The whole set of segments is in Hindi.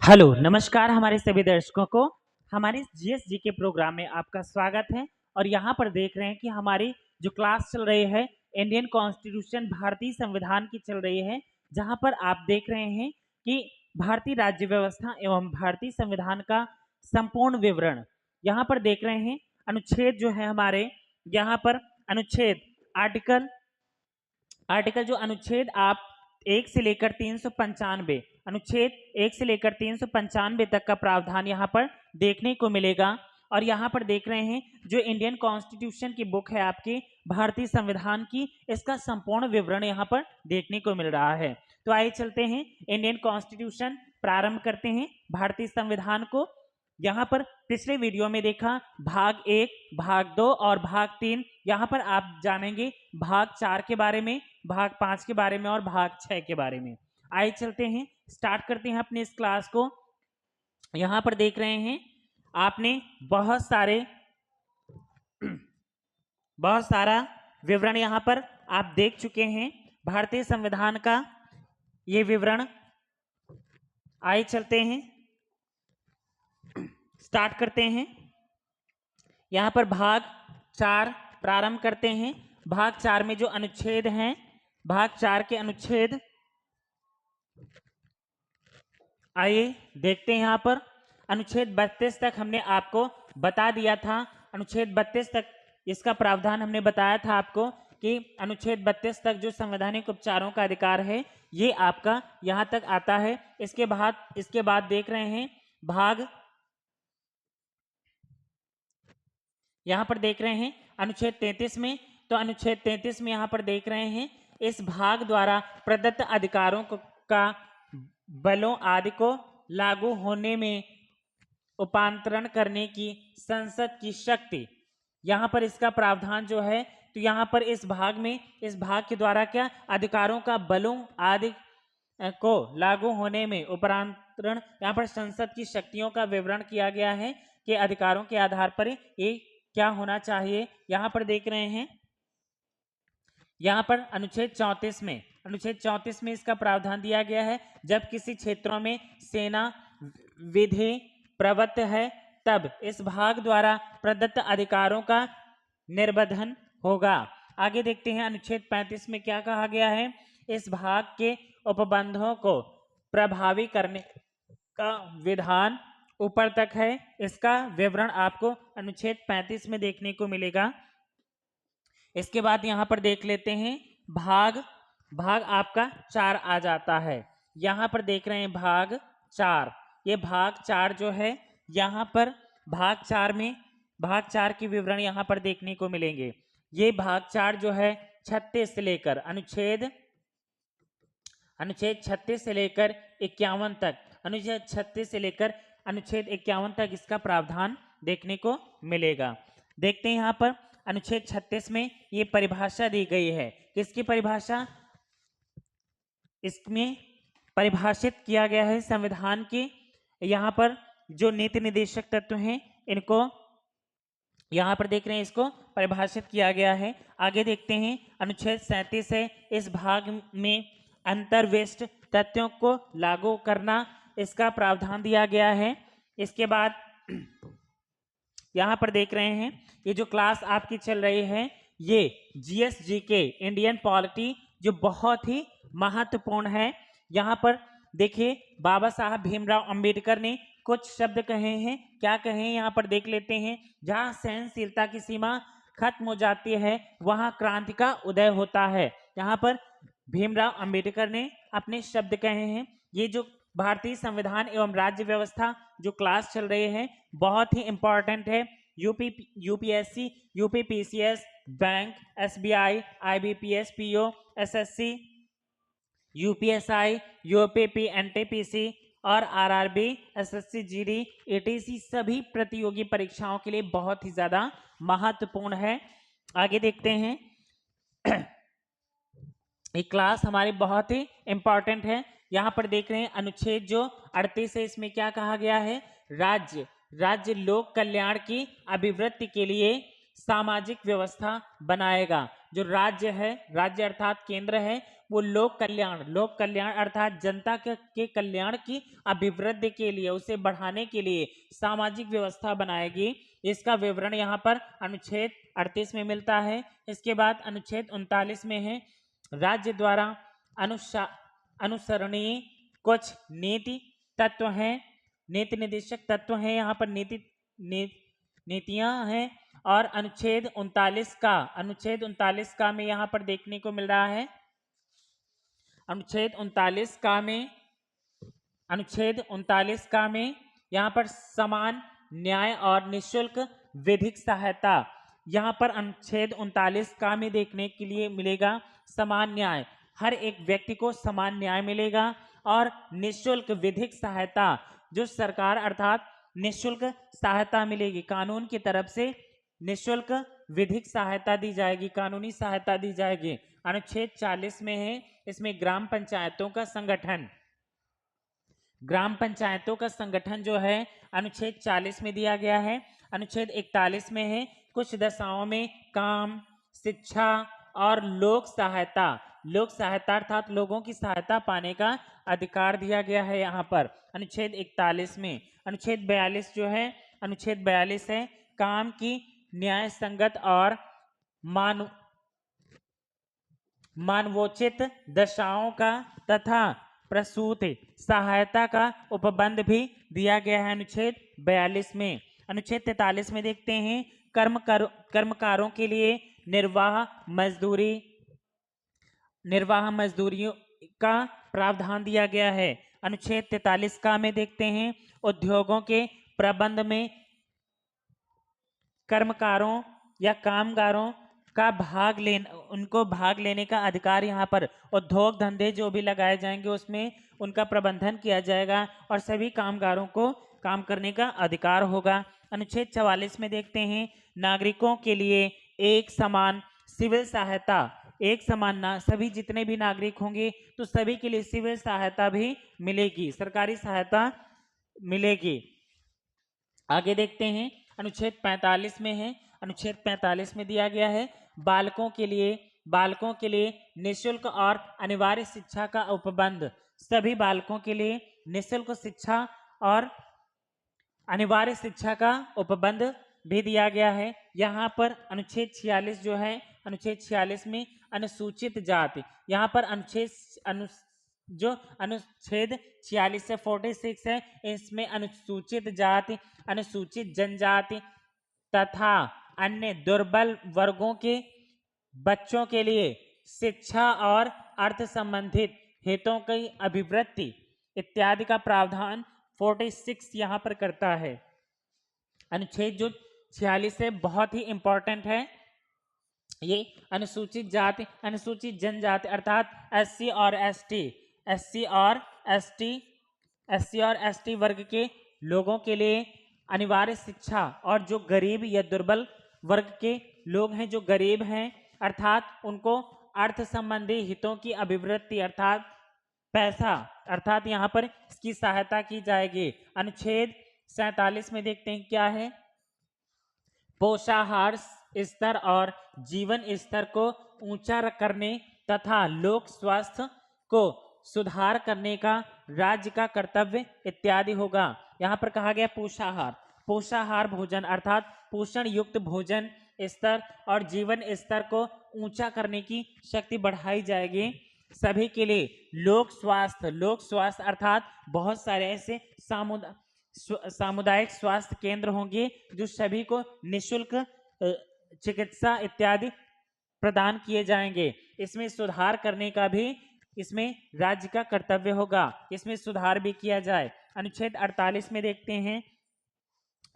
हेलो, नमस्कार हमारे सभी दर्शकों को। हमारे जीएसजी के प्रोग्राम में आपका स्वागत है। और यहाँ पर देख रहे हैं कि हमारी जो क्लास चल रही है इंडियन कॉन्स्टिट्यूशन भारतीय संविधान की चल रही है, जहाँ पर आप देख रहे हैं कि भारतीय राज्य व्यवस्था एवं भारतीय संविधान का संपूर्ण विवरण यहाँ पर देख रहे हैं। अनुच्छेद जो है हमारे यहाँ पर अनुच्छेद आर्टिकल आर्टिकल जो अनुच्छेद आप 1 से लेकर 395, अनुच्छेद 1 से लेकर 395 तक का प्रावधान यहाँ पर देखने को मिलेगा। और यहाँ पर देख रहे हैं जो इंडियन कॉन्स्टिट्यूशन की बुक है आपकी भारतीय संविधान की, इसका संपूर्ण विवरण यहाँ पर देखने को मिल रहा है। तो आइए चलते हैं इंडियन कॉन्स्टिट्यूशन प्रारंभ करते हैं भारतीय संविधान को। यहाँ पर पिछले वीडियो में देखा भाग 1, भाग 2 और भाग 3। यहाँ पर आप जानेंगे भाग 4 के बारे में, भाग 5 के बारे में और भाग 6 के बारे में। आइए चलते हैं, स्टार्ट करते हैं अपने इस क्लास को। यहाँ पर देख रहे हैं आपने बहुत सारा विवरण यहाँ पर आप देख चुके हैं भारतीय संविधान का ये विवरण। आइए चलते हैं, स्टार्ट करते हैं। यहाँ पर भाग 4 प्रारंभ करते हैं। भाग 4 में जो अनुच्छेद हैं, भाग 4 के अनुच्छेद आइए देखते हैं। यहाँ पर अनुच्छेद 32 तक हमने आपको बता दिया था। अनुच्छेद 32 तक इसका प्रावधान हमने बताया था आपको कि अनुच्छेद 32 तक जो संवैधानिक उपचारों का अधिकार है ये आपका यहाँ तक आता है। इसके बाद देख रहे हैं भाग, यहाँ पर देख रहे हैं अनुच्छेद 33 में। तो अनुच्छेद 33 में यहाँ पर देख रहे हैं इस भाग द्वारा प्रदत्त अधिकारों का बलों आदि को लागू होने में उपांतरण करने की संसद की शक्ति, यहाँ पर इसका प्रावधान जो है। तो यहाँ पर इस भाग के द्वारा क्या अधिकारों का बलों आदि को लागू होने में उपांतरण, यहाँ पर संसद की शक्तियों का विवरण किया गया है कि अधिकारों के आधार पर ये क्या होना चाहिए। यहाँ पर देख रहे हैं यहाँ पर अनुच्छेद 34 में इसका प्रावधान दिया गया है। जब किसी क्षेत्रों में सेना विधि प्रवृत्त है तब इस भाग द्वारा प्रदत्त अधिकारों का निर्बंधन होगा। आगे देखते हैं अनुच्छेद 35 में क्या कहा गया है। इस भाग के उपबंधों को प्रभावी करने का विधान ऊपर तक है। इसका विवरण आपको अनुच्छेद 35 में देखने को मिलेगा। इसके बाद यहाँ पर देख लेते हैं भाग आपका 4 आ जाता है। यहाँ पर देख रहे हैं भाग 4। ये भाग 4 जो है यहाँ पर भाग 4 के विवरण यहाँ पर देखने को मिलेंगे। ये भाग 4 जो है 36 से लेकर अनुच्छेद 36 से लेकर 51 तक, अनुच्छेद 36 से लेकर अनुच्छेद 51 तक इसका प्रावधान देखने को मिलेगा। देखते हैं यहाँ पर अनुच्छेद 36 में ये परिभाषा दी गई है। किसकी परिभाषा? इसमें परिभाषित किया गया है संविधान के यहाँ पर जो नीति निर्देशक तत्व हैं इनको यहाँ पर देख रहे हैं, इसको परिभाषित किया गया है। आगे देखते हैं अनुच्छेद 37 है। इस भाग में अंतर्विष्ट तथ्यों को लागू करना, इसका प्रावधान दिया गया है। इसके बाद यहाँ पर देख रहे हैं ये जो क्लास आपकी चल रही है ये जीएसजी के इंडियन पॉलिटी जो बहुत ही महत्वपूर्ण है। यहाँ पर देखिए बाबा साहब भीमराव अंबेडकर ने कुछ शब्द कहे हैं। क्या कहे हैं यहाँ पर देख लेते हैं। जहाँ सहनशीलता की सीमा खत्म हो जाती है वहाँ क्रांति का उदय होता है। यहाँ पर भीमराव अंबेडकर ने अपने शब्द कहे हैं। ये जो भारतीय संविधान एवं राज्य व्यवस्था जो क्लास चल रही है बहुत ही इंपॉर्टेंट है। UPSC, UPPCS, bank, SBI, IBPS, PO, SSC, UPSI, UPP, NTPC और आरआरबी, एसएससी, जीडी, एटीसी सभी प्रतियोगी परीक्षाओं के लिए बहुत ही ज्यादा महत्वपूर्ण है। आगे देखते हैं ये क्लास हमारी बहुत ही इंपॉर्टेंट है। यहाँ पर देख रहे हैं अनुच्छेद जो 38 है, इसमें क्या कहा गया है। राज्य लोक कल्याण की अभिवृद्धि के लिए सामाजिक व्यवस्था बनाएगा। जो राज्य है, राज्य अर्थात केंद्र है, वो लोक कल्याण अर्थात जनता के कल्याण की अभिवृद्धि के लिए, उसे बढ़ाने के लिए सामाजिक व्यवस्था बनाएगी। इसका विवरण यहाँ पर अनुच्छेद 38 में मिलता है। इसके बाद अनुच्छेद 39 में है, राज्य द्वारा अनुसरणीय कुछ नीति तत्व हैं, नीति निर्देशक तत्व हैं, यहाँ पर नीतियां हैं। और अनुच्छेद 39 का में यहाँ पर देखने को मिल रहा है, अनुच्छेद 39 का में यहाँ पर समान न्याय और निःशुल्क विधिक सहायता। यहाँ पर अनुच्छेद 39 का में देखने के लिए मिलेगा समान न्याय, हर एक व्यक्ति को समान न्याय मिलेगा। और निःशुल्क विधिक सहायता, जो सरकार अर्थात निःशुल्क सहायता मिलेगी, कानून की तरफ से निःशुल्क विधिक सहायता दी जाएगी, कानूनी सहायता दी जाएगी। अनुच्छेद 40 में है, इसमें ग्राम पंचायतों का संगठन, ग्राम पंचायतों का संगठन जो है अनुच्छेद 40 में दिया गया है। अनुच्छेद 41 में है, कुछ दशाओं में काम, शिक्षा और लोक सहायता अर्थात लोगों की सहायता पाने का अधिकार दिया गया है यहाँ पर अनुच्छेद 41 में। अनुच्छेद 42 जो है, अनुच्छेद 42 है, काम की न्याय संगत और मानवोचित दशाओं का तथा प्रसूति सहायता का उपबंध भी दिया गया है अनुच्छेद 42 में। अनुच्छेद 43 में देखते हैं, कर्मकारों के लिए निर्वाह मजदूरियों का प्रावधान दिया गया है। अनुच्छेद 43 का में देखते हैं, उद्योगों के प्रबंध में कर्मकारों या कामगारों का उनको भाग लेने का अधिकार, यहाँ पर उद्योग धंधे जो भी लगाए जाएंगे उसमें उनका प्रबंधन किया जाएगा और सभी कामगारों को काम करने का अधिकार होगा। अनुच्छेद 44 में देखते हैं, नागरिकों के लिए एक समान सिविल सहायता, सभी जितने भी नागरिक होंगे तो सभी के लिए सिविल सहायता भी मिलेगी, सरकारी सहायता मिलेगी। आगे देखते हैं, अनुच्छेद 45 में है, अनुच्छेद 45 में दिया गया है, बालकों के लिए निःशुल्क और अनिवार्य शिक्षा का उपबंध। सभी बालकों के लिए निःशुल्क शिक्षा और अनिवार्य शिक्षा का उपबंध भी दिया गया है। यहाँ पर अनुच्छेद 46 जो है, अनुच्छेद 46 में अनुसूचित जाति, यहाँ पर अनुच्छेद 46 से 46 है, इसमें अनुसूचित जाति, अनुसूचित जनजाति तथा अन्य दुर्बल वर्गों के बच्चों के लिए शिक्षा और अर्थ संबंधित हितों की अभिवृद्धि इत्यादि का प्रावधान 46 यहाँ पर करता है। अनुच्छेद जो 46 है बहुत ही इंपॉर्टेंट है, ये अनुसूचित जाति, अनुसूचित जनजाति अर्थात एससी और एसटी वर्ग के लोगों के लिए अनिवार्य शिक्षा, और जो गरीब या दुर्बल वर्ग के लोग हैं, जो गरीब हैं अर्थात उनको अर्थ संबंधी हितों की अभिवृद्धि अर्थात पैसा, अर्थात यहाँ पर इसकी सहायता की जाएगी। अनुच्छेद 47 में देखते हैं क्या है, पोषाहार स्तर और जीवन स्तर को ऊंचा करने तथा लोक स्वास्थ्य को सुधार करने का राज्य का कर्तव्य इत्यादि होगा। यहाँ पर कहा गया पोषाहार भोजन अर्थात पोषण युक्त भोजन स्तर और जीवन स्तर को ऊंचा करने की शक्ति बढ़ाई जाएगी सभी के लिए। लोक स्वास्थ्य अर्थात बहुत सारे ऐसे सामुदायिक स्वास्थ्य केंद्र होंगे जो सभी को निःशुल्क चिकित्सा इत्यादि प्रदान किए जाएंगे। इसमें सुधार करने का भी इसमें राज्य का कर्तव्य होगा, इसमें सुधार भी किया जाए। अनुच्छेद 48 में देखते हैं,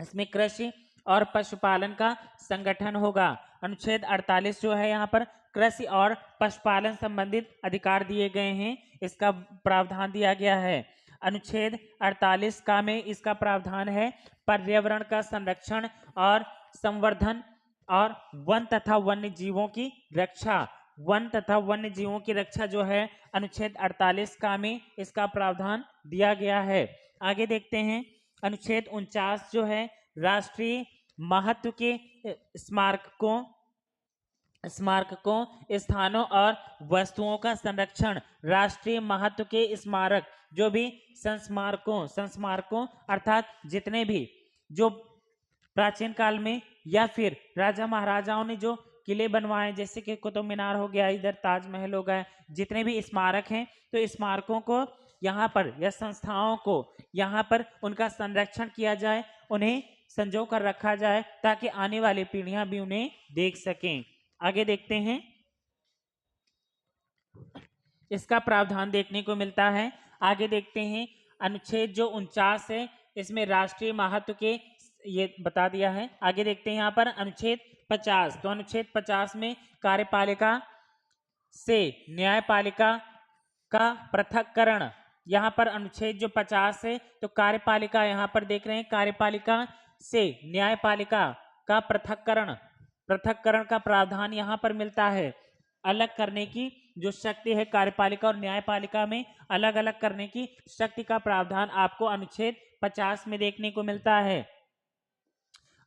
इसमें कृषि और पशुपालन का संगठन होगा। अनुच्छेद 48 जो है यहाँ पर कृषि और पशुपालन संबंधित अधिकार दिए गए हैं, इसका प्रावधान दिया गया है। अनुच्छेद 48 का में इसका प्रावधान है पर्यावरण का संरक्षण और संवर्धन और वन तथा वन्य जीवों की रक्षा जो है अनुच्छेद 48 का में इसका प्रावधान दिया गया है। आगे देखते हैं, अनुच्छेद 49 जो है राष्ट्रीय महत्व के स्मारकों स्मारकों, स्थानों और वस्तुओं का संरक्षण, राष्ट्रीय महत्व के स्मारक, जो भी संस्मारकों अर्थात जितने भी जो प्राचीन काल में या फिर राजा महाराजाओं ने जो किले बनवाए, जैसे कि कुतुब मीनार हो गया, इधर ताजमहल हो गया, जितने भी स्मारक हैं, तो स्मारकों को यहाँ पर या संस्थाओं को यहाँ पर उनका संरक्षण किया जाए, उन्हें संजो कर रखा जाए ताकि आने वाली पीढ़ियां भी उन्हें देख सकें। आगे देखते हैं, इसका प्रावधान देखने को मिलता है। आगे देखते हैं, अनुच्छेद जो 49 है, इसमें राष्ट्रीय महत्व के ये बता दिया है। आगे देखते हैं यहाँ पर अनुच्छेद 50, तो अनुच्छेद 50 में कार्यपालिका से न्यायपालिका का पृथक्करण, यहाँ पर अनुच्छेद जो 50 है, तो कार्यपालिका यहाँ पर देख रहे हैं, कार्यपालिका से न्यायपालिका का पृथक्करण का प्रावधान यहाँ पर मिलता है। अलग करने की जो शक्ति है कार्यपालिका और न्यायपालिका में, अलग अलग करने की शक्ति का प्रावधान आपको अनुच्छेद 50 में देखने को मिलता है।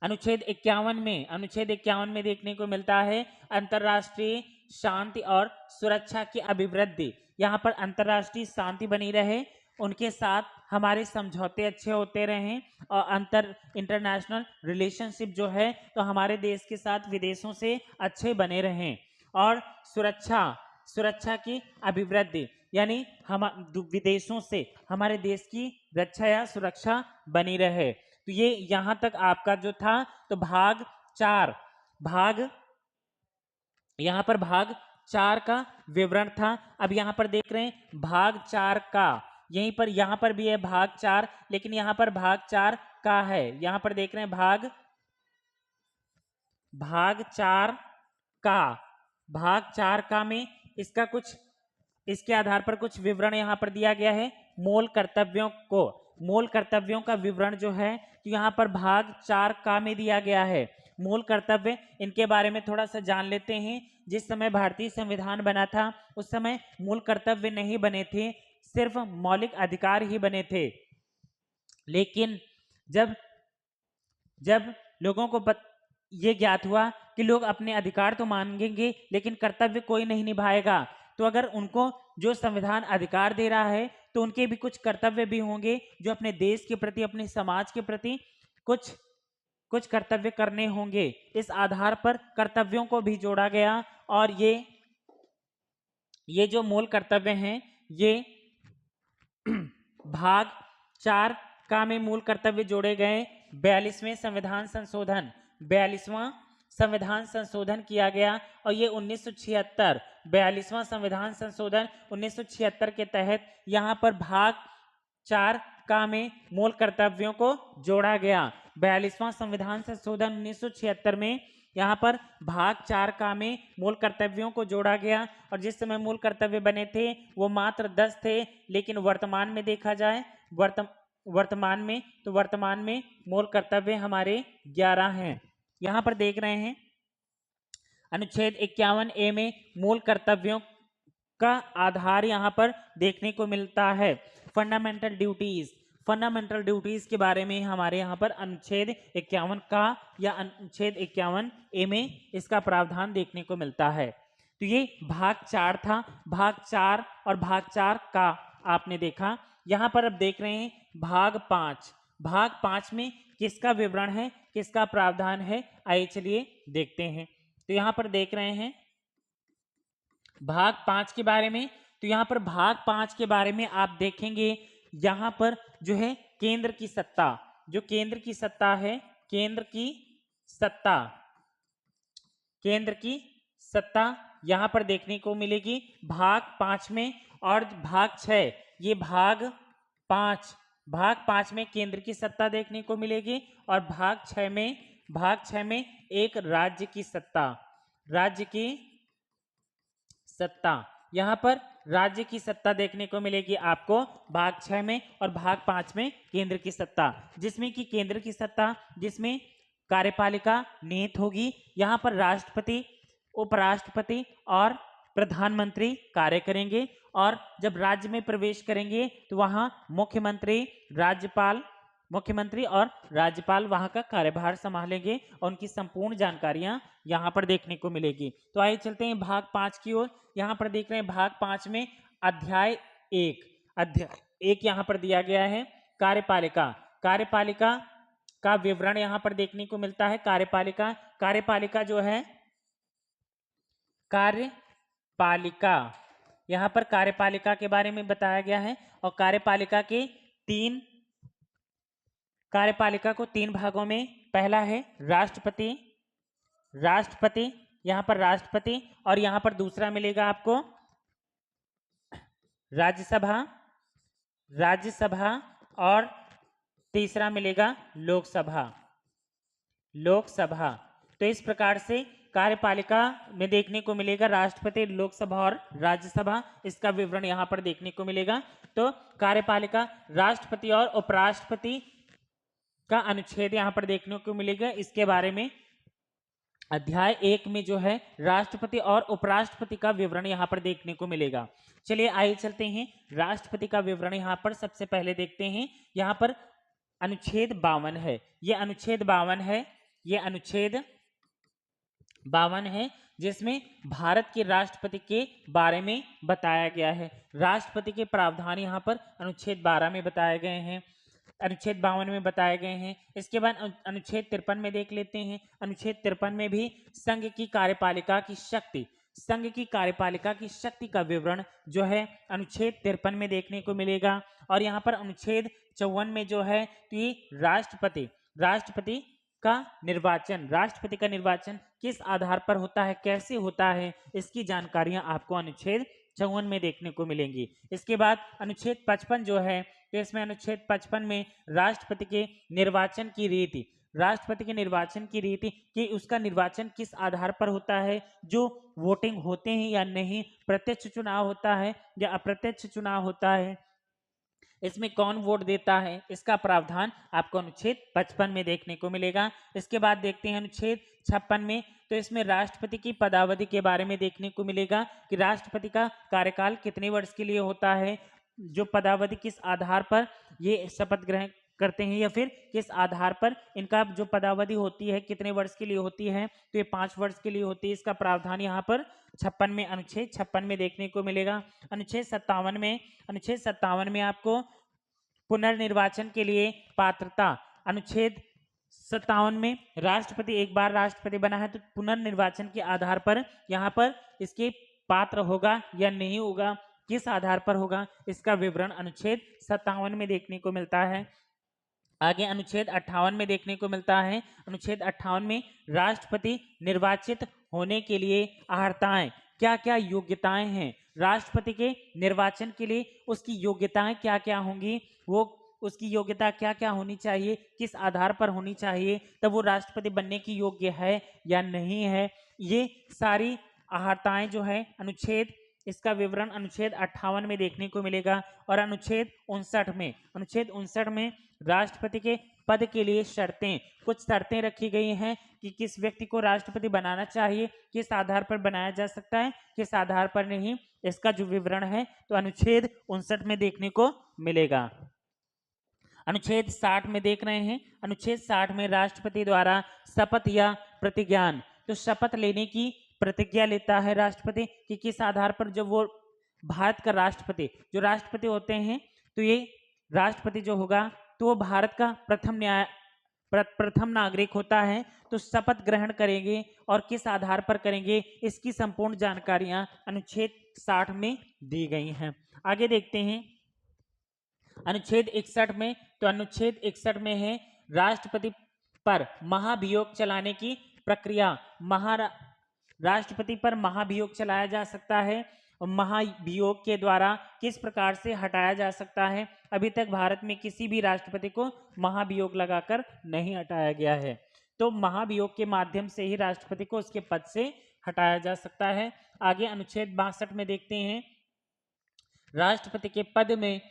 अनुच्छेद 51 में देखने को मिलता है अंतर्राष्ट्रीय शांति और सुरक्षा की अभिवृद्धि। यहाँ पर अंतर्राष्ट्रीय शांति बनी रहे, उनके साथ हमारे समझौते अच्छे होते रहें और इंटरनेशनल रिलेशनशिप जो है तो हमारे देश के साथ विदेशों से अच्छे बने रहें, और सुरक्षा की अभिवृद्धि, यानी हम विदेशों से हमारे देश की रक्षा या सुरक्षा बनी रहे। तो ये यहाँ तक आपका जो था, तो भाग 4 का विवरण था। अब यहाँ पर देख रहे हैं भाग 4 का, यहाँ पर भी है भाग 4, लेकिन यहाँ पर भाग 4 का है, यहाँ पर देख रहे हैं भाग 4 का में इसके आधार पर कुछ विवरण यहाँ पर दिया गया है। मूल कर्तव्यों का विवरण जो है तो यहाँ पर भाग 4 का में दिया गया है। मूल कर्तव्य, इनके बारे में थोड़ा सा जान लेते हैं। जिस समय भारतीय संविधान बना था उस समय मूल कर्तव्य नहीं बने थे, सिर्फ मौलिक अधिकार ही बने थे। लेकिन जब लोगों को ये ज्ञात हुआ कि लोग अपने अधिकार तो मांगेंगे लेकिन कर्तव्य कोई नहीं निभाएगा, तो अगर उनको जो संविधान अधिकार दे रहा है तो उनके भी कुछ कर्तव्य भी होंगे, जो अपने देश के प्रति, अपने समाज के प्रति कुछ कर्तव्य करने होंगे। इस आधार पर कर्तव्यों को भी जोड़ा गया, और ये जो मूल कर्तव्य हैं, ये भाग 4 का में मूल कर्तव्य जोड़े गए। 42वां संविधान संशोधन किया गया, और ये 42वां संविधान संशोधन 1976 के तहत यहाँ पर भाग 4 का में मूल कर्तव्यों को जोड़ा गया। 42वां संविधान संशोधन 1976 में यहाँ पर भाग 4 का में मूल कर्तव्यों को जोड़ा गया, और जिस समय मूल कर्तव्य बने थे वो मात्र 10 थे, लेकिन वर्तमान में देखा जाए वर्तमान में मूल कर्तव्य हमारे 11 हैं। यहाँ पर देख रहे हैं अनुच्छेद 51A में मूल कर्तव्यों का आधार यहाँ पर देखने को मिलता है। फंडामेंटल ड्यूटीज के बारे में हमारे यहाँ पर अनुच्छेद 51 का या अनुच्छेद 51A में इसका प्रावधान देखने को मिलता है। तो ये भाग 4 था। भाग 4 और भाग 4 का आपने देखा। यहाँ पर अब देख रहे हैं भाग 5 में किसका विवरण है, किसका प्रावधान है, आइए चलिए देखते हैं। तो यहाँ पर देख रहे हैं भाग 5 के बारे में। तो यहाँ पर भाग 5 के बारे में आप देखेंगे, यहाँ पर जो है केंद्र की सत्ता यहाँ पर देखने को मिलेगी भाग 5 में। और भाग 6, ये भाग 5 में केंद्र की सत्ता देखने को मिलेगी, और भाग 6 में एक राज्य की सत्ता यहाँ पर राज्य की सत्ता देखने को मिलेगी आपको भाग 6 में, और भाग 5 में केंद्र की सत्ता, जिसमें कि केंद्र की सत्ता जिसमें कार्यपालिका निहित होगी। यहाँ पर राष्ट्रपति, उपराष्ट्रपति और प्रधानमंत्री कार्य करेंगे, और जब राज्य में प्रवेश करेंगे तो वहाँ मुख्यमंत्री, राज्यपाल, मुख्यमंत्री और राज्यपाल वहां का कार्यभार संभालेंगे और उनकी संपूर्ण जानकारियां यहाँ पर देखने को मिलेगी। तो आइए चलते हैं भाग 5 की ओर। यहाँ पर देख रहे हैं भाग 5 में अध्याय 1 यहाँ पर दिया गया है कार्यपालिका। कार्यपालिका का विवरण यहाँ पर देखने को मिलता है। कार्यपालिका जो है, कार्यपालिका यहाँ पर कार्यपालिका के बारे में बताया गया है और कार्यपालिका को 3 भागों में, पहला है राष्ट्रपति यहाँ पर राष्ट्रपति, और यहाँ पर दूसरा मिलेगा आपको राज्यसभा और तीसरा मिलेगा लोकसभा। तो इस प्रकार से कार्यपालिका में देखने को मिलेगा राष्ट्रपति, लोकसभा और राज्यसभा, इसका विवरण यहाँ पर देखने को मिलेगा। तो कार्यपालिका राष्ट्रपति और उपराष्ट्रपति का अनुच्छेद यहाँ पर देखने को मिलेगा। इसके बारे में अध्याय 1 में जो है राष्ट्रपति और उपराष्ट्रपति का विवरण यहाँ पर देखने को मिलेगा। चलिए आइए चलते हैं राष्ट्रपति का विवरण यहाँ पर सबसे पहले देखते हैं। यहाँ पर अनुच्छेद 52 है, ये अनुच्छेद 52 है जिसमें भारत के राष्ट्रपति के बारे में बताया गया है। राष्ट्रपति के प्रावधान यहाँ पर अनुच्छेद 12 में बताए गए हैं, अनुच्छेद 52 में बताए गए हैं। इसके बाद अनुच्छेद 53 में देख लेते हैं। अनुच्छेद 53 में भी संघ की कार्यपालिका की शक्ति का विवरण जो है अनुच्छेद 53 में देखने को मिलेगा। और यहाँ पर अनुच्छेद 54 में जो है तो ये राष्ट्रपति का निर्वाचन किस आधार पर होता है, कैसे होता है, इसकी जानकारियां आपको अनुच्छेद 54 में देखने को मिलेंगी। इसके बाद अनुच्छेद 55 जो है, तो इसमें अनुच्छेद 55 में राष्ट्रपति के निर्वाचन की रीति कि उसका निर्वाचन किस आधार पर होता है, जो वोटिंग होते हैं या नहीं, प्रत्यक्ष चुनाव होता है या अप्रत्यक्ष चुनाव होता है, इसमें कौन वोट देता है, इसका प्रावधान आपको अनुच्छेद 55 में देखने को मिलेगा। इसके बाद देखते हैं अनुच्छेद 56 में, तो इसमें राष्ट्रपति की पदावधि के बारे में देखने को मिलेगा कि राष्ट्रपति का कार्यकाल कितने वर्ष के लिए होता है, जो पदावधि किस आधार पर ये शपथ ग्रहण करते हैं या फिर किस आधार पर इनका जो पदावधि होती है कितने वर्ष के लिए होती है, तो ये 5 वर्ष के लिए होती है। इसका प्रावधान यहाँ पर अनुच्छेद 56 में देखने को मिलेगा। अनुच्छेद 57 में आपको पुनर्निर्वाचन के लिए पात्रता, अनुच्छेद 57 में राष्ट्रपति एक बार राष्ट्रपति बना है तो पुनर्निर्वाचन के आधार पर यहाँ पर इसके पात्र होगा या नहीं होगा, किस आधार पर होगा, इसका विवरण अनुच्छेद 57 में देखने को मिलता है। आगे अनुच्छेद 58 में देखने को मिलता है। अनुच्छेद 58 में राष्ट्रपति निर्वाचित होने के लिए अर्हताएं, क्या क्या योग्यताएं हैं, राष्ट्रपति के निर्वाचन के लिए उसकी योग्यताएं क्या क्या होंगी, वो उसकी योग्यता क्या क्या होनी चाहिए, किस आधार पर होनी चाहिए, तब वो राष्ट्रपति बनने की योग्य है या नहीं है, ये सारी अर्हताएं जो है इसका विवरण अनुच्छेद 58 में देखने को मिलेगा। और अनुच्छेद 59 में राष्ट्रपति के पद के लिए कुछ शर्तें रखी गई हैं कि किस व्यक्ति को राष्ट्रपति बनाना चाहिए, किस आधार पर बनाया जा सकता है, किस आधार पर नहीं, इसका जो विवरण है तो अनुच्छेद 59 में देखने को मिलेगा। अनुच्छेद 60 में देख रहे हैं। अनुच्छेद 60 में राष्ट्रपति द्वारा शपथ या प्रतिज्ञान, तो शपथ लेने की प्रतिज्ञा लेता है राष्ट्रपति कि किस आधार पर, जब वो भारत का राष्ट्रपति होते हैं तो ये राष्ट्रपति जो होगा तो वो भारत का प्रथम नागरिक होता है, तो शपथ ग्रहण करेंगे और किस आधार पर करेंगे, इसकी संपूर्ण जानकारियां अनुच्छेद 60 में दी गई हैं। आगे देखते हैं अनुच्छेद 61 में, तो अनुच्छेद 61 में है राष्ट्रपति पर महाभियोग चलाने की प्रक्रिया। राष्ट्रपति पर महाभियोग चलाया जा सकता है और महाभियोग के द्वारा किस प्रकार से हटाया जा सकता है। अभी तक भारत में किसी भी राष्ट्रपति को महाभियोग लगाकर नहीं हटाया गया है, तो महाभियोग के माध्यम से ही राष्ट्रपति को उसके पद से हटाया जा सकता है। आगे अनुच्छेद 62 में देखते हैं राष्ट्रपति के पद में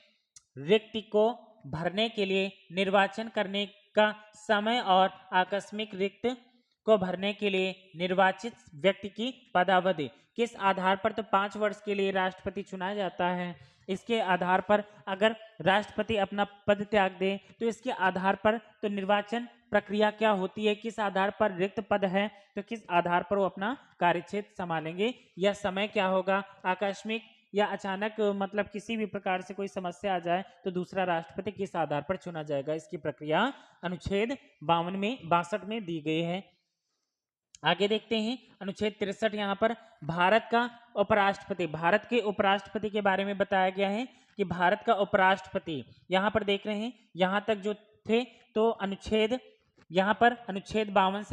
रिक्ति को भरने के लिए निर्वाचन करने का समय और आकस्मिक रिक्त को भरने के लिए निर्वाचित व्यक्ति की पदावधि किस आधार पर, तो 5 वर्ष के लिए राष्ट्रपति चुना जाता है। इसके आधार पर अगर राष्ट्रपति अपना पद त्याग दे तो इसके आधार पर तो निर्वाचन प्रक्रिया क्या होती है, किस आधार पर रिक्त पद है तो किस आधार पर वो अपना कार्यक्षेत्र संभालेंगे, या समय क्या होगा, आकस्मिक या अचानक मतलब किसी भी प्रकार से कोई समस्या आ जाए तो दूसरा राष्ट्रपति किस आधार पर चुना जाएगा, इसकी प्रक्रिया अनुच्छेद 62 में दी गई है। आगे देखते हैं अनुच्छेद 63 यहाँ पर भारत का उपराष्ट्रपति, भारत के उपराष्ट्रपति के बारे में बताया गया है कि भारत का उपराष्ट्रपति यहाँ पर देख रहे हैं, यहाँ तक जो थे तो अनुच्छेद यहाँ पर अनुच्छेद 52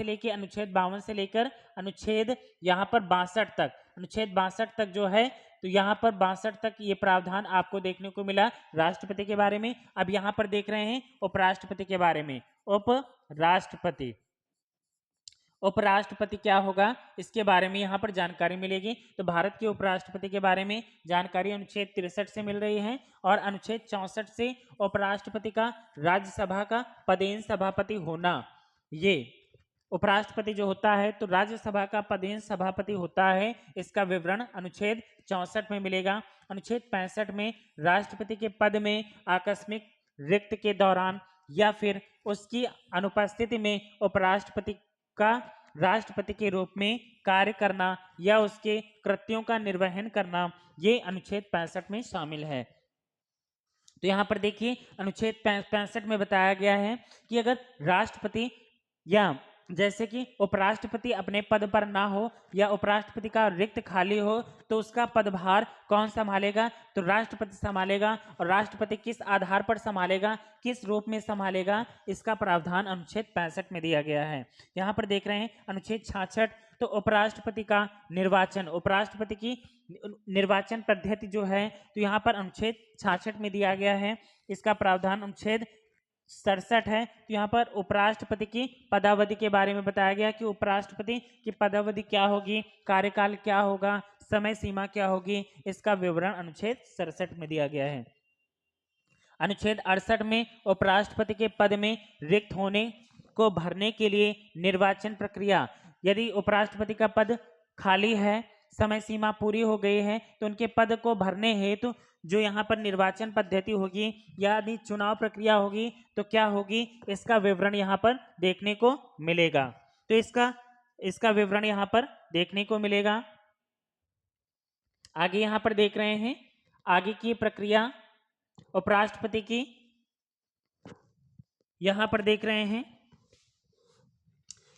से लेकर अनुच्छेद यहाँ पर 62 तक, अनुच्छेद 62 तक जो है तो यहाँ पर 62 तक ये प्रावधान आपको देखने को मिला राष्ट्रपति के बारे में। अब यहाँ पर देख रहे हैं उपराष्ट्रपति के बारे में। उपराष्ट्रपति, उपराष्ट्रपति क्या होगा इसके बारे में यहाँ पर जानकारी मिलेगी। तो भारत के उपराष्ट्रपति के बारे में जानकारी अनुच्छेद 63 से मिल रही है और अनुच्छेद 64 से उपराष्ट्रपति का राज्यसभा का पदेन सभापति होना, ये उपराष्ट्रपति जो होता है तो राज्यसभा का पदेन सभापति होता है, इसका विवरण अनुच्छेद 64 में मिलेगा। अनुच्छेद 65 में राष्ट्रपति के पद में आकस्मिक रिक्त के दौरान या फिर उसकी अनुपस्थिति में उपराष्ट्रपति का राष्ट्रपति के रूप में कार्य करना या उसके कृत्यों का निर्वहन करना, ये अनुच्छेद 65 में शामिल है। तो यहाँ पर देखिए अनुच्छेद 65 में बताया गया है कि अगर राष्ट्रपति या जैसे कि उपराष्ट्रपति अपने पद पर ना हो या उपराष्ट्रपति का रिक्त खाली हो तो उसका पदभार कौन संभालेगा, तो राष्ट्रपति संभालेगा। और राष्ट्रपति किस आधार पर संभालेगा, किस रूप में संभालेगा, इसका प्रावधान अनुच्छेद 65 में दिया गया है। यहाँ पर देख रहे हैं अनुच्छेद 66, तो उपराष्ट्रपति का निर्वाचन, उपराष्ट्रपति की निर्वाचन पद्धति जो है तो यहाँ पर अनुच्छेद 66 में दिया गया है, इसका प्रावधान अनुच्छेद 67 है। तो यहाँ पर उपराष्ट्रपति की पदावधि के बारे में बताया गया कि उपराष्ट्रपति की पदावधि क्या होगी, कार्यकाल क्या होगा, समय सीमा क्या होगी, इसका विवरण अनुच्छेद 67 में दिया गया है। अनुच्छेद 68 में उपराष्ट्रपति के पद में रिक्त होने को भरने के लिए निर्वाचन प्रक्रिया, यदि उपराष्ट्रपति का पद खाली है, समय सीमा पूरी हो गई है तो उनके पद को भरने हेतु जो यहाँ पर निर्वाचन पद्धति होगी यानी चुनाव प्रक्रिया होगी तो क्या होगी, इसका विवरण यहाँ पर देखने को मिलेगा। तो इसका विवरण यहाँ पर देखने को मिलेगा। आगे यहाँ पर देख रहे हैं आगे की प्रक्रिया उपराष्ट्रपति की, यहाँ पर देख रहे हैं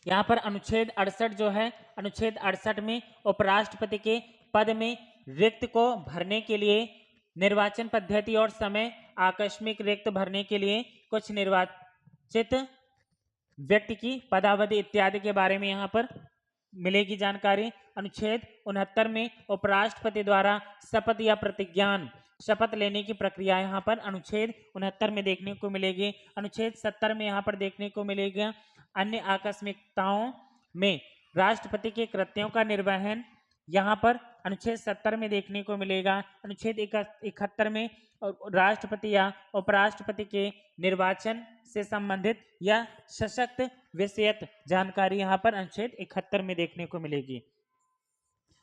यहाँ पर अनुच्छेद 68 जो है, अनुच्छेद 68 में उपराष्ट्रपति के पद में रिक्त को भरने के लिए निर्वाचन पद्धति और समय, आकस्मिक रिक्त भरने के लिए कुछ निर्वाचित व्यक्ति की पदावधि इत्यादि के बारे में यहाँ पर मिलेगी जानकारी। अनुच्छेद 69 में उपराष्ट्रपति द्वारा शपथ या प्रतिज्ञान, शपथ लेने की प्रक्रिया यहाँ पर अनुच्छेद 69 में देखने को मिलेगी। अनुच्छेद 70 में यहाँ पर देखने को मिलेगा अन्य आकस्मिकताओं में राष्ट्रपति के कृत्यों का निर्वहन, यहाँ पर अनुच्छेद 70 में देखने को मिलेगा। अनुच्छेद 71 में राष्ट्रपति या उपराष्ट्रपति के निर्वाचन से संबंधित या सशक्त विषयक जानकारी यहाँ पर अनुच्छेद 71 में देखने को मिलेगी।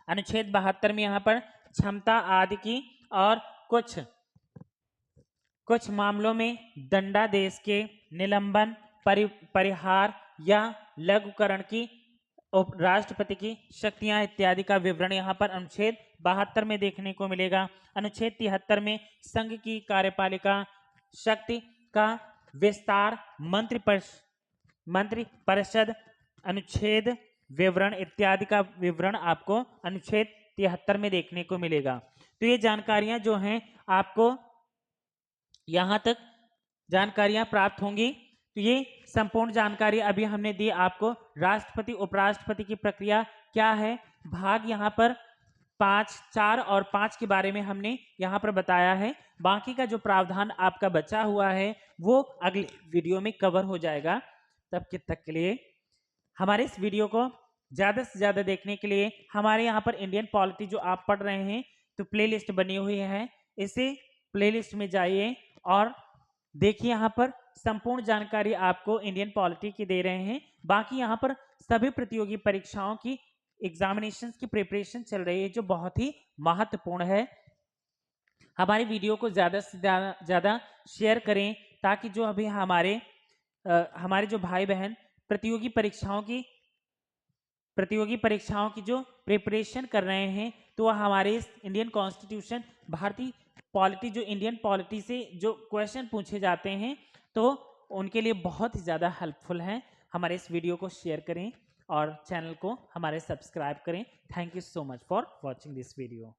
अनुच्छेद 72 में यहाँ पर क्षमता आदि की और कुछ मामलों में दंडादेश के निलंबन, परिहार या लघुकरण की राष्ट्रपति की शक्तियां इत्यादि का विवरण यहाँ पर अनुच्छेद 72 में देखने को मिलेगा। अनुच्छेद 73 में संघ की कार्यपालिका शक्ति का विस्तार, मंत्री परिषद अनुच्छेद विवरण इत्यादि का विवरण आपको अनुच्छेद 73 में देखने को मिलेगा। तो ये जानकारियां जो हैं आपको यहाँ तक जानकारियां प्राप्त होंगी। तो ये संपूर्ण जानकारी अभी हमने दी आपको। राष्ट्रपति उपराष्ट्रपति की प्रक्रिया क्या है, भाग यहाँ पर 5, 4 और 5 के बारे में हमने यहाँ पर बताया है। बाकी का जो प्रावधान आपका बचा हुआ है वो अगले वीडियो में कवर हो जाएगा। तब तक के लिए हमारे इस वीडियो को ज़्यादा से ज़्यादा देखने के लिए हमारे यहाँ पर इंडियन पॉलिटी जो आप पढ़ रहे हैं तो प्लेलिस्ट बनी हुई है, इसे प्लेलिस्ट में जाइए और देखिए यहाँ पर संपूर्ण जानकारी आपको इंडियन पॉलिटी की दे रहे हैं। बाकी यहाँ पर सभी प्रतियोगी परीक्षाओं की एग्जामिनेशंस की प्रिपरेशन चल रही है जो बहुत ही महत्वपूर्ण है। हमारी वीडियो को ज़्यादा से ज़्यादा शेयर करें, ताकि जो अभी हमारे जो भाई बहन प्रतियोगी परीक्षाओं की जो प्रिपरेशन कर रहे हैं, तो वह हमारे इस इंडियन कॉन्स्टिट्यूशन, भारतीय पॉलिटी, जो इंडियन पॉलिटी से जो क्वेश्चन पूछे जाते हैं, तो उनके लिए बहुत ही ज़्यादा हेल्पफुल है। हमारे इस वीडियो को शेयर करें और चैनल को हमारे सब्सक्राइब करें। Thank you so much for watching this video.